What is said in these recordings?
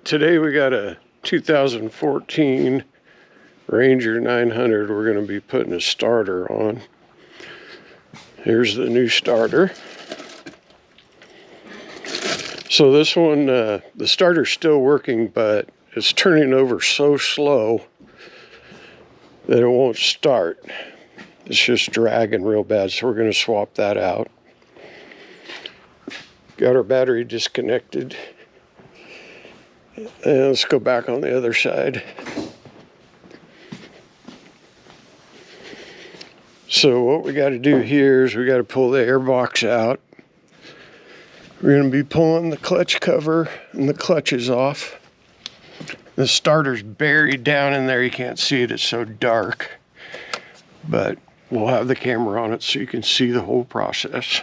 Today we got a 2014 Ranger 900 we're going to be putting a starter on. Here's the new starter. So this one, the starter's still working, but it's turning over so slow that it won't start. It's just dragging real bad, so we're going to swap that out. Got our battery disconnected. And let's go back on the other side. So what we got to do here is we got to pull the air box out. We're going to be pulling the clutch cover and the clutches off. The starter's buried down in there. You can't see it, it's so dark. But we'll have the camera on it so you can see the whole process.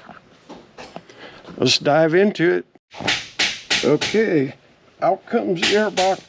Let's dive into it. Okay, out comes the air box.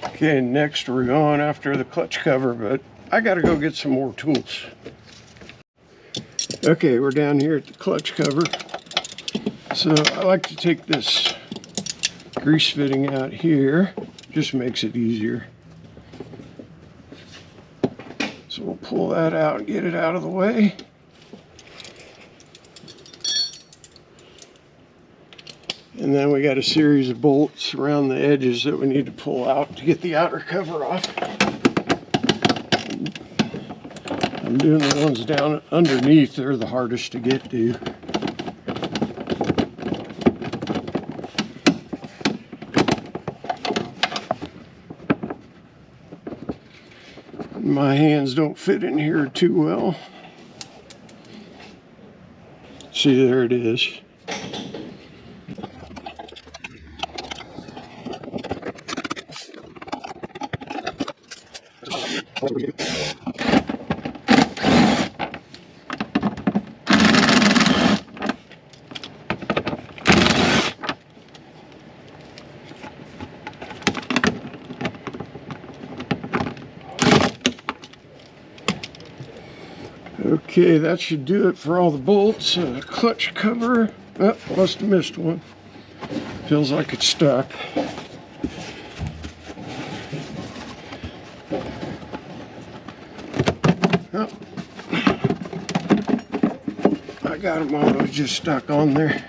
Okay, next we're going after the clutch cover, but I gotta go get some more tools. Okay, we're down here at the clutch cover. So I like to take this grease fitting out here, just makes it easier. So we'll pull that out and get it out of the way. And then we got a series of bolts around the edges that we need to pull out to get the outer cover off. I'm doing the ones down underneath, they're the hardest to get to. My hands don't fit in here too well. See, there it is. Okay, that should do it for all the bolts. Clutch cover. Oh, must have missed one. Feels like it's stuck. Oh. I got them all. It was just stuck on there.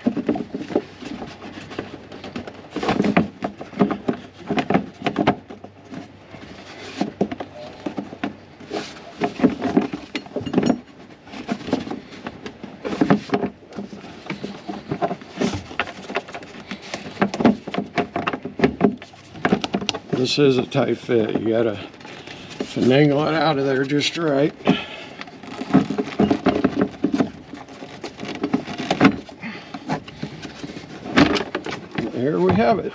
This is a tight fit. You gotta finagle it out of there just right. There we have it.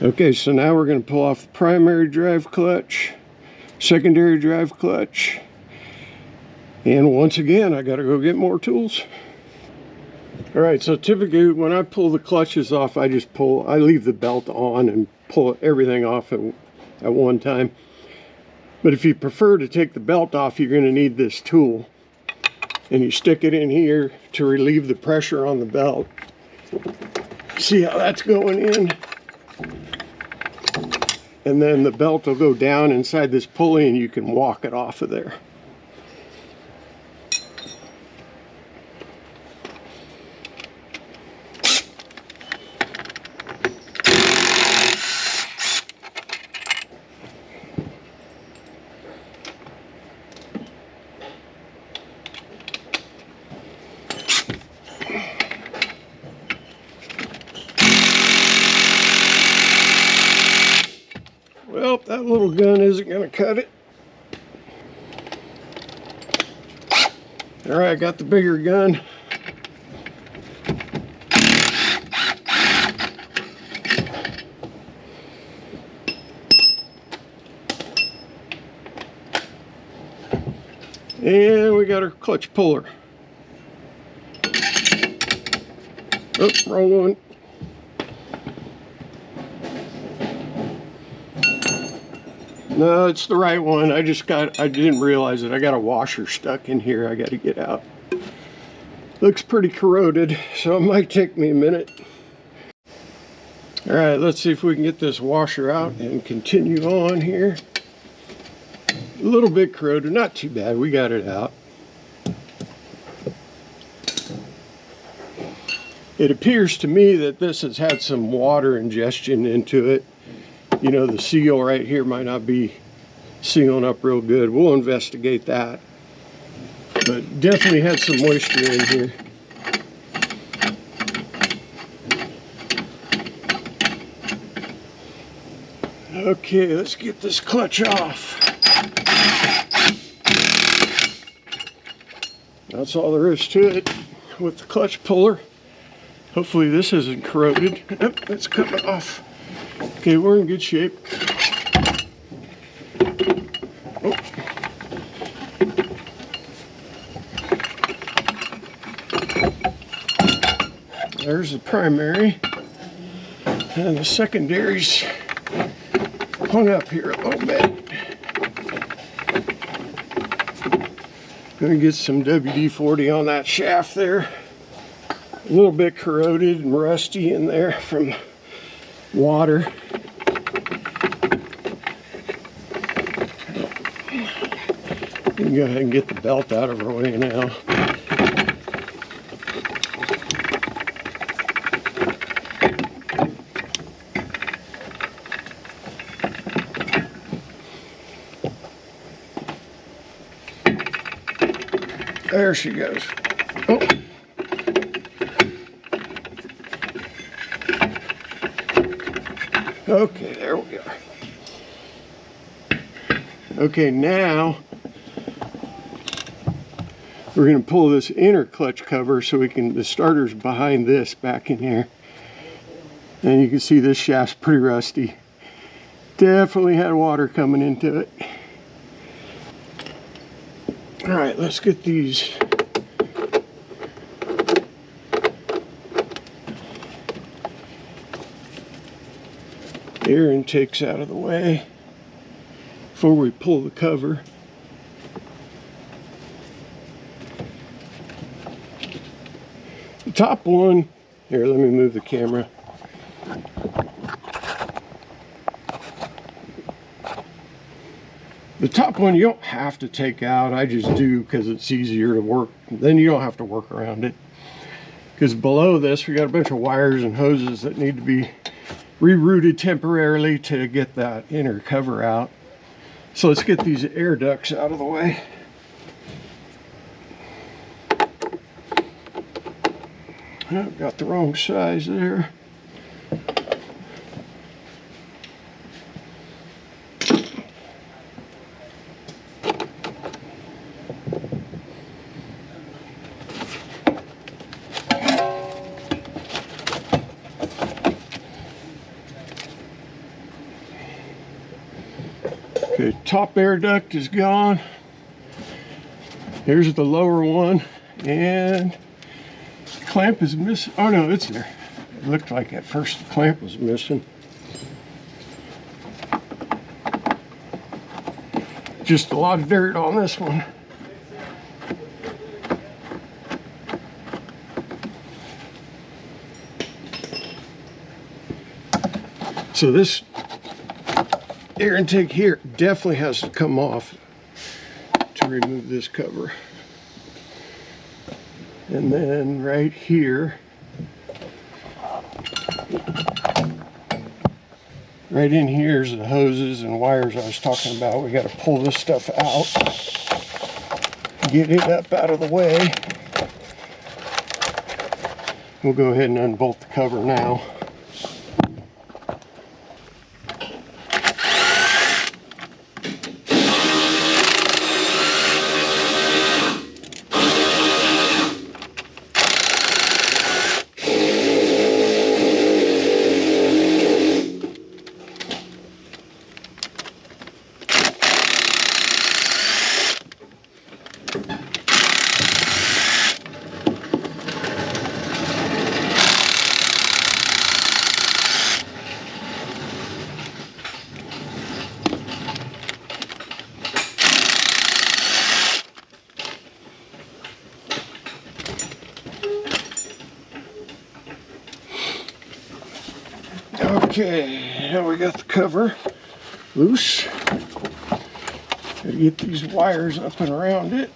Okay, so now we're going to pull off the primary drive clutch, secondary drive clutch, and once again I got to go get more tools. Alright, so typically when I pull the clutches off, I leave the belt on and pull everything off at one time. But if you prefer to take the belt off, you're going to need this tool. And you stick it in here to relieve the pressure on the belt. See how that's going in? And then the belt will go down inside this pulley and you can walk it off of there. Well, that little gun isn't going to cut it. All right, I got the bigger gun. And we got our clutch puller. Oh, wrong one. No, it's the right one. I didn't realize it. I got a washer stuck in here I got to get out. Looks pretty corroded, so it might take me a minute. All right, let's see if we can get this washer out and continue on here. A little bit corroded, not too bad. We got it out. It appears to me that this has had some water ingestion into it. You know, the seal right here might not be sealing up real good. We'll investigate that. But definitely had some moisture in here. Okay, let's get this clutch off. That's all there is to it with the clutch puller. Hopefully this isn't corroded. Yep, it's coming off. Okay, we're in good shape. Oh. There's the primary. And the secondary's hung up here a little bit. Gonna get some WD-40 on that shaft there. A little bit corroded and rusty in there from water. We can go ahead and get the belt out of our way now. There she goes. Oh. Okay, there we are. Okay, now we're going to pull this inner clutch cover so we can, the starter's behind this back in here. And you can see this shaft's pretty rusty. Definitely had water coming into it. All right, let's get these air intakes out of the way before we pull the cover. The top one, here, let me move the camera. The top one you don't have to take out. I just do because it's easier to work. Then you don't have to work around it. Because below this we got a bunch of wires and hoses that need to be rerouted temporarily to get that inner cover out. So let's get these air ducts out of the way. Oh, got the wrong size there. Okay, top air duct is gone. Here's the lower one, and the clamp is missing. Oh no, it's there. It looked like at first the clamp was missing. just a lot of dirt on this one. So this air intake here definitely has to come off to remove this cover. And then right here, right in here is the hoses and wires I was talking about. We got to pull this stuff out, get it up out of the way. We'll go ahead and unbolt the cover now. Okay, now we got the cover loose. Gotta get these wires up and around it.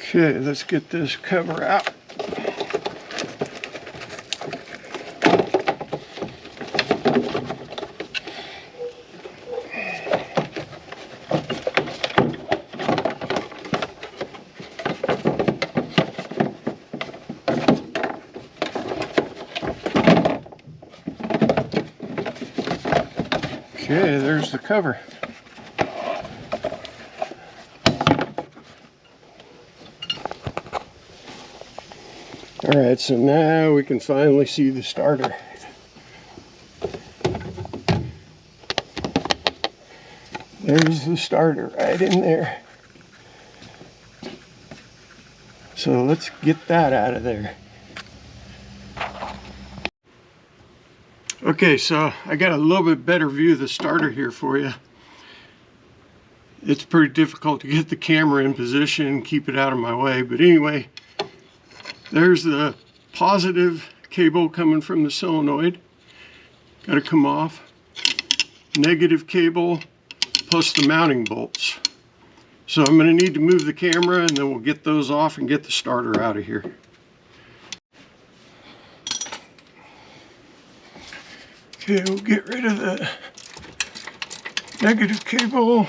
Okay, let's get this cover out. Okay, there's the cover. All right, so now we can finally see the starter. There's the starter right in there. So let's get that out of there. Okay, so I got a little bit better view of the starter here for you. It's pretty difficult to get the camera in position and keep it out of my way, but anyway, there's the positive cable coming from the solenoid. Got to come off. Negative cable plus the mounting bolts. So I'm going to need to move the camera and then we'll get those off and get the starter out of here. Okay, we'll get rid of the negative cable.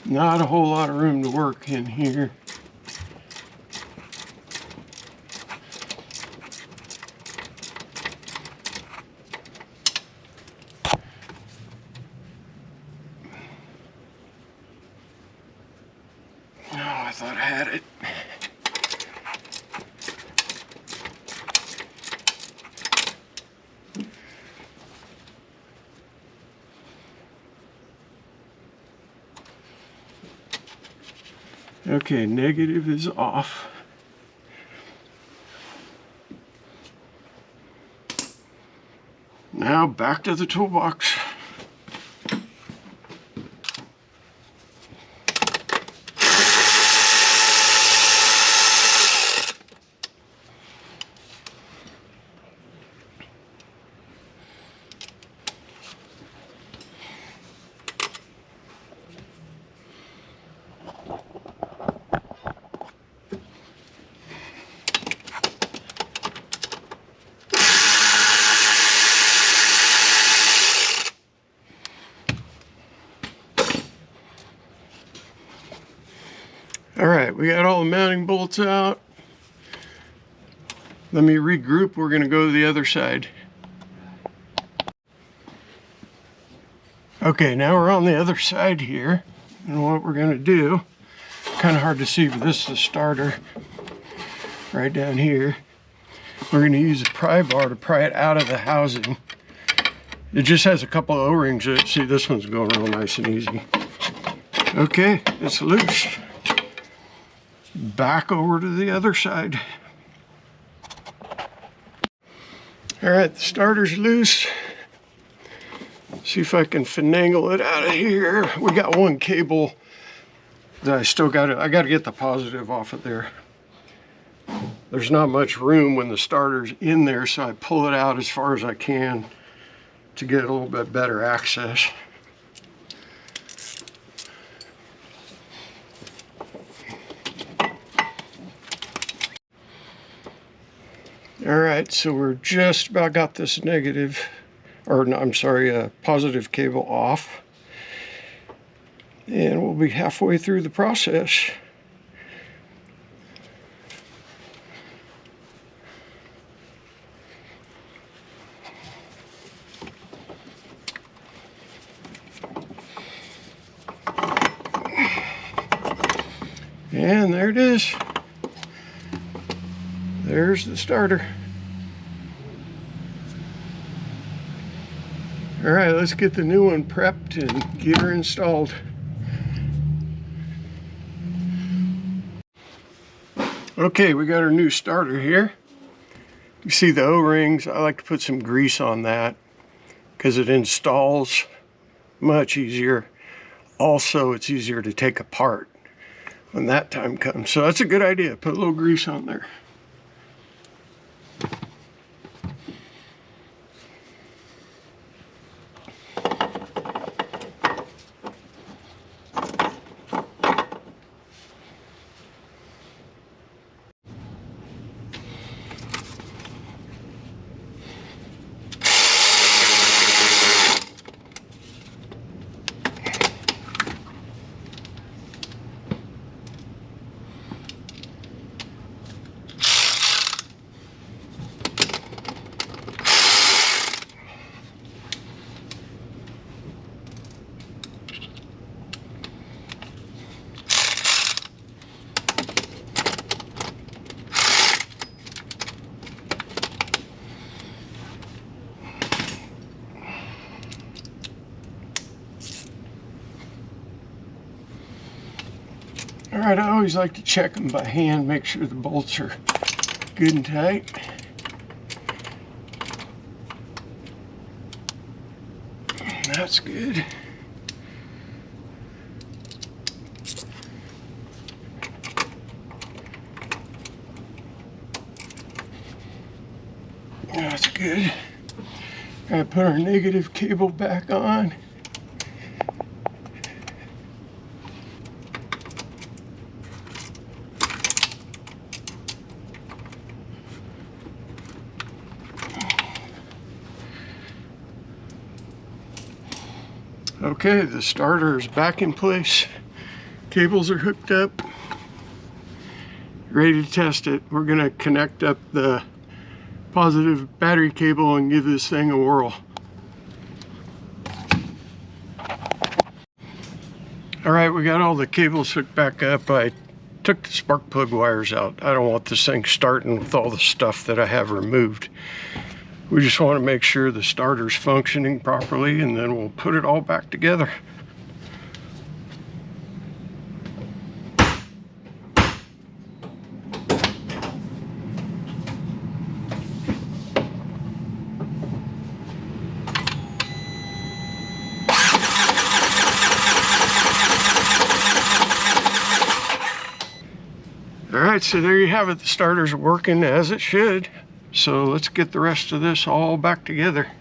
Not a whole lot of room to work in here. Oh, I thought I had it. Okay, negative is off. Now back to the toolbox. All right, we got all the mounting bolts out. Let me regroup. We're going to go to the other side. Okay, now we're on the other side here. And what we're going to do, kind of hard to see, but this is the starter right down here. We're going to use a pry bar to pry it out of the housing It just has a couple of O-rings. See, this one's going real nice and easy. Okay, it's loose. Back over to the other side. All right, the starter's loose. See if I can finagle it out of here. We got one cable that I gotta get the positive off of there. There's not much room when the starter's in there, so I pull it out as far as I can to get a little bit better access. All right, so we're just about got this negative, or no, I'm sorry, positive cable off. And we'll be halfway through the process. And there it is. There's the starter. All right, let's get the new one prepped and get her installed. Okay, we got our new starter here. You see the O-rings. I like to put some grease on that because it installs much easier. Also, it's easier to take apart when that time comes. So that's a good idea. Put a little grease on there. All right, I always like to check them by hand, make sure the bolts are good and tight. That's good. That's good. Gotta put our negative cable back on. Okay, the starter is back in place. Cables are hooked up. Ready to test it. We're gonna connect up the positive battery cable and give this thing a whirl. All right, we got all the cables hooked back up. I took the spark plug wires out. I don't want this thing starting with all the stuff that I have removed. We just want to make sure the starter's functioning properly, and then we'll put it all back together. All right, so there you have it. The starter's working as it should. So let's get the rest of this all back together.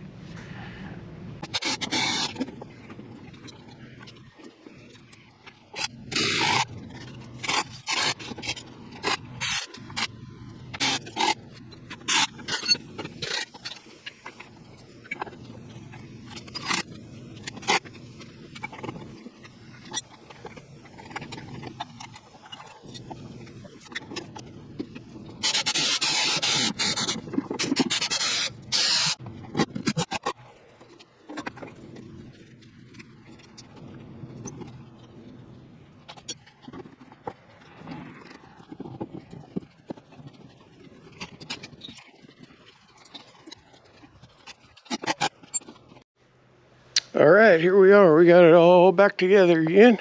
All right, here we are. We got it all back together again.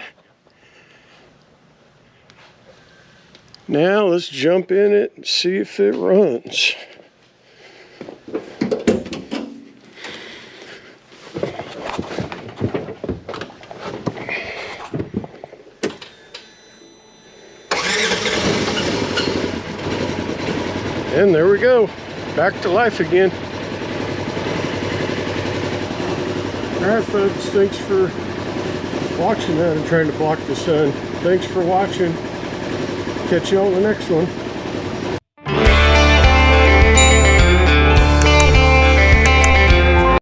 Now let's jump in it and see if it runs. And there we go, back to life again. All right, folks, thanks for watching that. I'm trying to block the sun. Thanks for watching. Catch you on the next one.